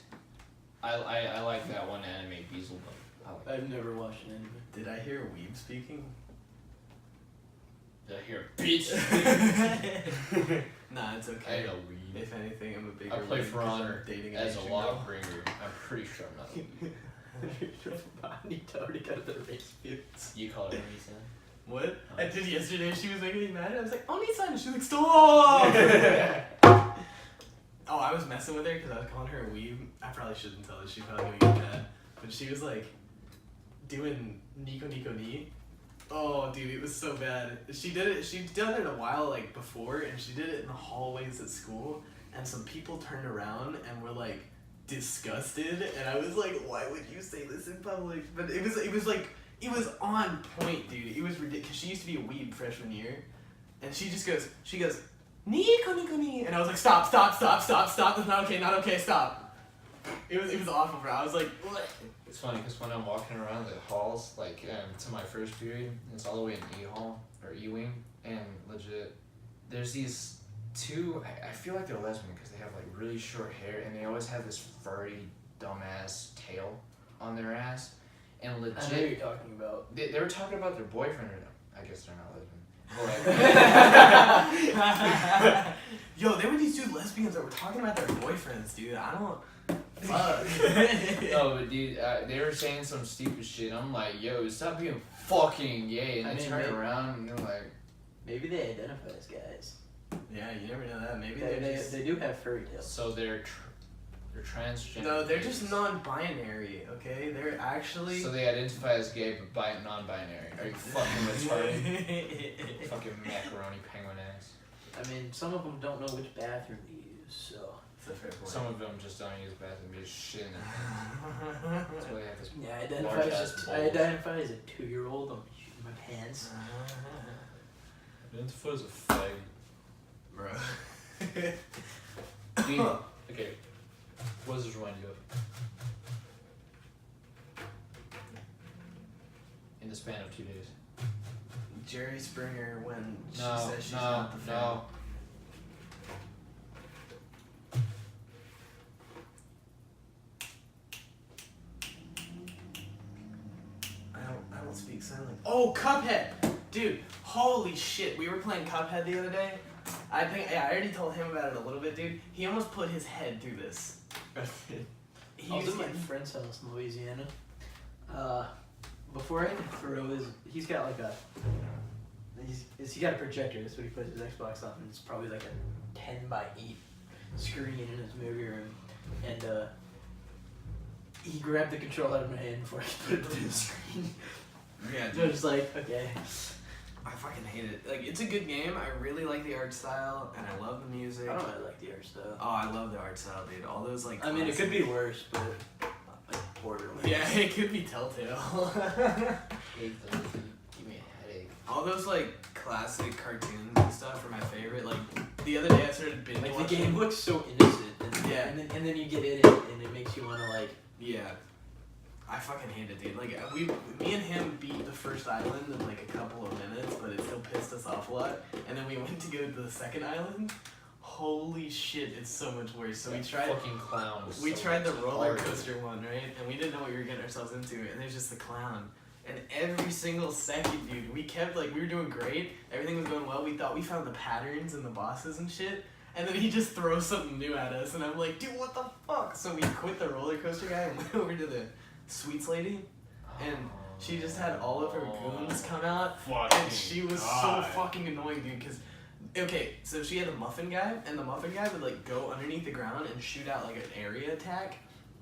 I like that one anime, Beelzebub. I like I've never watched an anime. Did I hear a weeb speaking? Did I hear a bitch? Nah, it's I okay. ain't a weeb. If anything, I'm a bigger I play weeb for 'cause honor I'm dating as a Asian law girl. bringer. I'm pretty sure I'm not a weeb. Anita already got the race fits. You call it Oni-san? What? I did yesterday. She was making me mad. I was like, Oni-san. She's like, stop. Oh, I was messing with her because I was calling her a weeb. I probably shouldn't tell her. She's probably gonna get mad. But she was like doing Nico Nico Ni. Oh, dude, it was so bad. She did it. She'd done it a while like before, and she did it in the hallways at school. And some people turned around and were like disgusted. And I was like, why would you say this in public? But it was like. It was on point, dude. It was ridiculous. She used to be a weeb freshman year, and she goes, Nico Nico Ni, and I was like, stop, that's not okay, stop. It was awful, bro. I was like, what? It's funny because when I'm walking around the halls, like to my first period, it's all the way in E Hall or E Wing, and legit, there's these 2. I feel like they're lesbian because they have like really short hair, and they always have this furry, dumbass tail on their ass. And legit, I know what you're talking about. They were talking about their boyfriend. Or I guess they're not lesbian. Yo, there were these 2 lesbians that were talking about their boyfriends, dude. I don't. Fuck. No, but dude, they were saying some stupid shit. I'm like, yo, stop being fucking gay. And I they mean, turn around and they're like, Maybe they identify as guys. Yeah, you never know that. Maybe They do have furry tails. so they're transgender. No, they're just non-binary. Okay, they're actually. So they identify as gay but non-binary. Are you fucking retarded? Fucking macaroni penguin ass. I mean, some of them don't know which bathroom to use, so. That's a fair point. Some of them just don't use the bathroom, they just shit in it. That's why they have this. Yeah, large-ass I balls. identify as a 2-year-old. I'm shooting my pants. Identify as a fag. Bro. Dude, okay. What does this remind you of? In the span of 2 days. Jerry Springer when she No, says she's not the fan. no. I don't speak sign language. Oh, Cuphead! Dude, holy shit. We were playing Cuphead the other day. I already told him about it a little bit, dude. He almost put his head through this. I was at my friend's house in Louisiana. before I can throw his, he's got like a, he's got a projector. That's what he puts his Xbox on. And it's probably like a 10x8 screen in his movie room, and he grabbed the controller out of my hand before I could put it to the screen. Yeah, So I was like, okay. I fucking hate it. Like, it's a good game. I really like the art style, and I love the music. I don't really like the art style. Oh, I love the art style, dude. All those, like, I mean, it could be classic- worse, but like Borderlands. Yeah, it could be Telltale. Hate those, dude. Give me a headache. All those, like, classic cartoons and stuff are my favorite. Like, the other day I started binge Like watching. the game looks so innocent, and, Yeah. and then you get in it, and it makes you want to like. Yeah. I fucking hate it, dude. Like, me and him beat the first island in, like, a couple of minutes, but it still pissed us off a lot. And then we went to go to the second island. Holy shit, it's so much worse. So we tried... Fucking clown. Was We so tried the much roller harder. coaster one, right? And we didn't know what we were getting ourselves into, and there's just the clown. And every single second, dude, we kept, like, we were doing great. Everything was going well. We thought we found the patterns and the bosses and shit. And then he just throws something new at us, and I'm like, dude, what the fuck? So we quit the roller coaster guy and went over to the sweets lady, and she just had all of her goons come out, and she was so fucking annoying, dude, because... Okay, so she had a muffin guy, and the muffin guy would, like, go underneath the ground and shoot out, like, an area attack.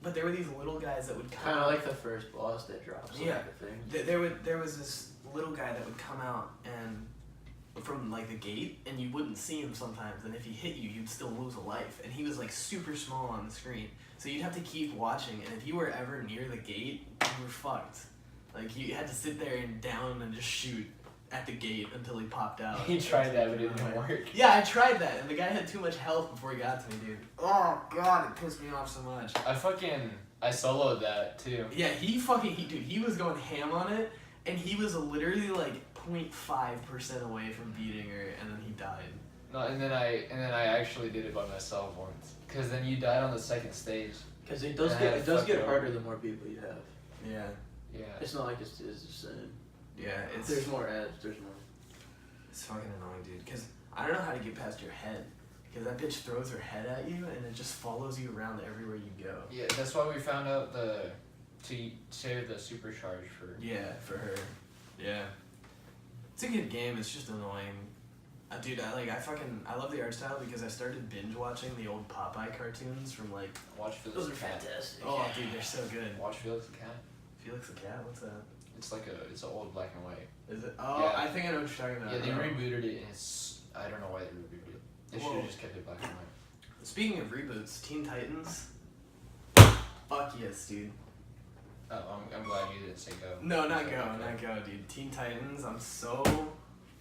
But there were these little guys that would come Kind of out. like the first boss that drops. Yeah. Like the thing. There was this little guy that would come out and from, like, the gate, and you wouldn't see him sometimes. And if he hit you, you'd still lose a life. And he was, like, super small on the screen. So you'd have to keep watching. And if you were ever near the gate, you were fucked. Like, you had to sit there and down and just shoot at the gate until he popped out. He tried that, but it didn't work. Yeah, I tried that, and the guy had too much health before he got to me, dude. Oh, God, it pissed me off so much. I soloed that too. Yeah, he was going ham on it, and he was literally like 0.5% away from beating her, and then he died. No, and then I actually did it by myself once. Cause then you died on the second stage. Because it does And I get had it does fucked get over. harder the more people you have. Yeah, Yeah. It's not like it's the same. yeah, If there's more ads, there's more. it's fucking annoying, dude. Cause I don't know how to get past your head, because that bitch throws her head at you, and it just follows you around everywhere you go. Yeah, that's why we found out to share the supercharge for. Yeah, for her. Yeah, it's a good game. It's just annoying. Dude, I love the art style because I started binge watching the old Popeye cartoons from like. Watch Felix Those are the Cat. fantastic. Oh, dude, they're so good. Watch Felix the Cat. Felix the Cat, what's that? It's like it's an old black and white. Is it? Oh, Yeah. I think I know what you're talking about. Yeah, they rebooted it, and it's I don't know why they rebooted it. They should Whoa. have just kept it black and white. Speaking of reboots, Teen Titans. Fuck yes, dude. Oh, I'm glad you didn't say go. No, not go, dude. Teen Titans, I'm so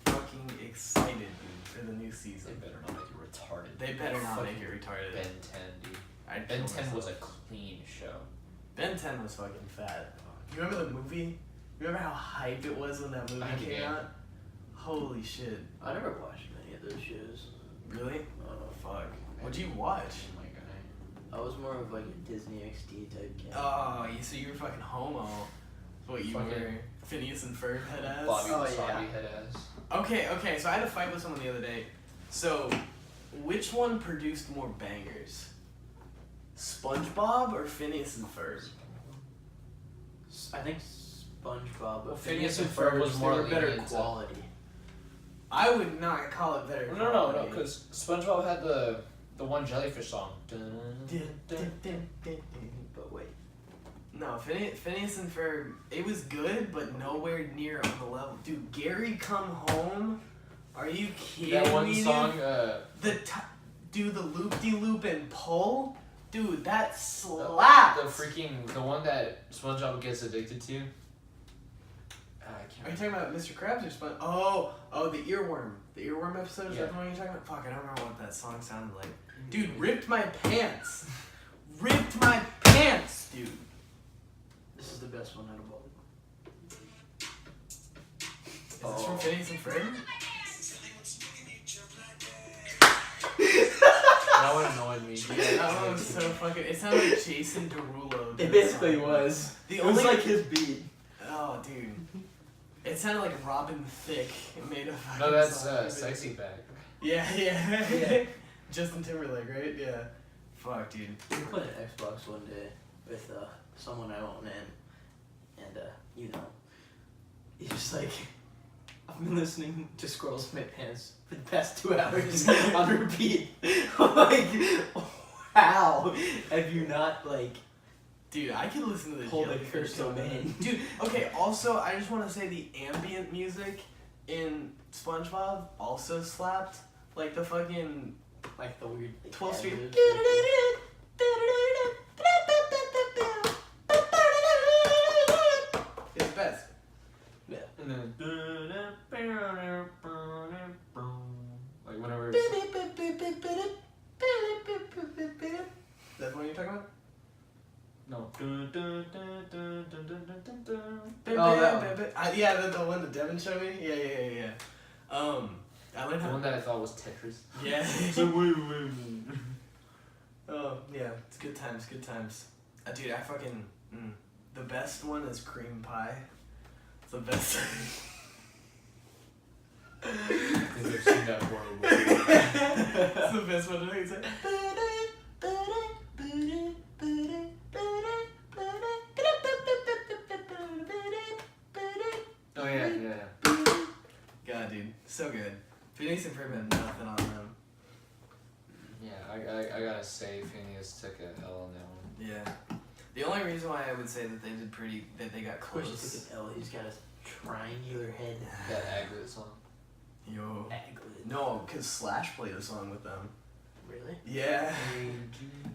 fucking excited, dude, for the new They season. better not make it retarded. They better not Fucking make it retarded. Ben 10, dude. I'd Ben kill 10 myself. was a clean show. Ben 10 was fucking fat. You remember the movie? You remember how hype it was when that I movie had the came game. out? Holy shit. I never watched many of those shows. Really? Oh, Fuck. What'd you watch? Oh my god. I was more of like a Disney XD type kid. Oh, so you were fucking homo. What, you Fucking- were Phineas and Ferb head ass? Bobby Oh, Wasabi yeah. head ass. Okay, so I had a fight with someone the other day. So, which one produced more bangers? SpongeBob or Phineas and Ferb? I think SpongeBob, but Phineas Phineas and and Ferb Ferb was they more were better lenient to- quality. I would not call it better. No, quality. because SpongeBob had the one jellyfish song. But wait, No, Phineas and Ferb, it was good, but nowhere near on the level. Dude, Gary Come Home? Are you kidding That one me, dude? song, Do the loop-de-loop and pull? Dude, that slaps! the one that SpongeBob gets addicted to. I Are you can't. talking about Mr. Krabs or Sponge? Oh, the earworm. The earworm episode? Is Yeah. that the one you're talking about? Fuck, I don't remember what that song sounded like. Dude, ripped my pants. Ripped my pants, dude. this is the best one out of all. Is this from Phineas and Ferb? That one annoyed me. That one was so fucking... It sounded like Jason Derulo. It did basically that song. was. The It was only... like his beat. Oh, dude. It sounded like Robin Thicke made a fucking No, that's song. Sexy Back. Yeah. Yeah. Justin Timberlake, right? Yeah. Fuck, dude. We played an Xbox one day with someone I won't name, and you know, He's just like, I've been listening to Squirrels in My Pants for the past 2 hours on repeat. I'm like, how have you not, like, Dude, I can listen to the pulled a jellyfish curse domain? Dude, okay, also, I just want to say the ambient music in SpongeBob also slapped. Like the fucking Like the weird, like, 12th Street. ad-libs. It's the best. Yeah. And then like whenever it's That's what you're talking about? no. Oh, that one. Yeah, the one that Devin showed me? Yeah. I learned The how. one that I thought was Tetris. Yeah. So wait. Oh, yeah, it's good times. Dude, I fucking. The best one is cream pie. It's the best. I think I've seen that horrible. It's the best one. It's like. Oh yeah. God, dude, so good. Phineas and Ferb had nothing on them. Yeah, I gotta say Phineas took a L on that one. Yeah. The only reason why I would say that they got Of course, he close. took an L. He's got a triangular head. That Aglet song. Yo. Aglet. No, because Slash played a song with them. Really? Yeah. A-G-T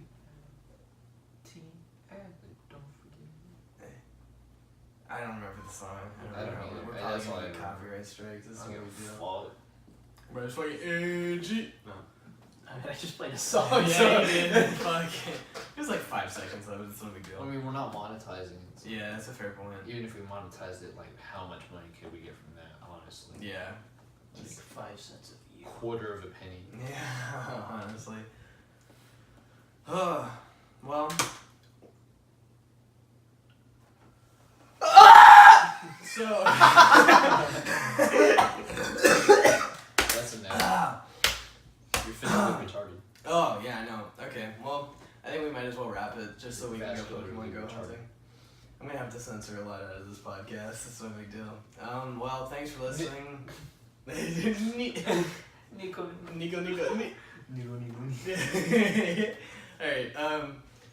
Aglet, don't forget. I don't remember the song. I don't know. either. We're That's probably all gonna I get remember. copyright strikes. This is I'm what gonna we do. fall. But it's fucking A-G. No. I mean, I just played a song. Oh, so yeah, you did. Fuck. It was like 5 seconds though. It's no big I deal. mean, we're not monetizing it. So Yeah, that's a fair point. even if we monetized it, like, how much money could we get from that? Honestly, Yeah. Like 5 cents of you. quarter of a penny. Yeah, honestly. Oh, well. So. That's a net. You're physically retarded. Oh, yeah, I know. Okay, well, I think we might as well wrap it just so we can go Vascularly Pokemon Go retarded. hunting. I'm gonna have to censor a lot out of this podcast. It's no big deal. Well, thanks for listening. Nico. Nico. Nico. Alright,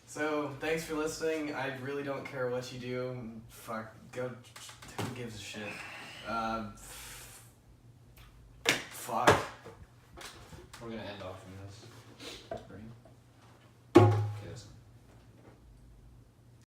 so thanks for listening. I really don't care what you do. Fuck, go. Who gives a shit? Fuck. We're gonna end off from this.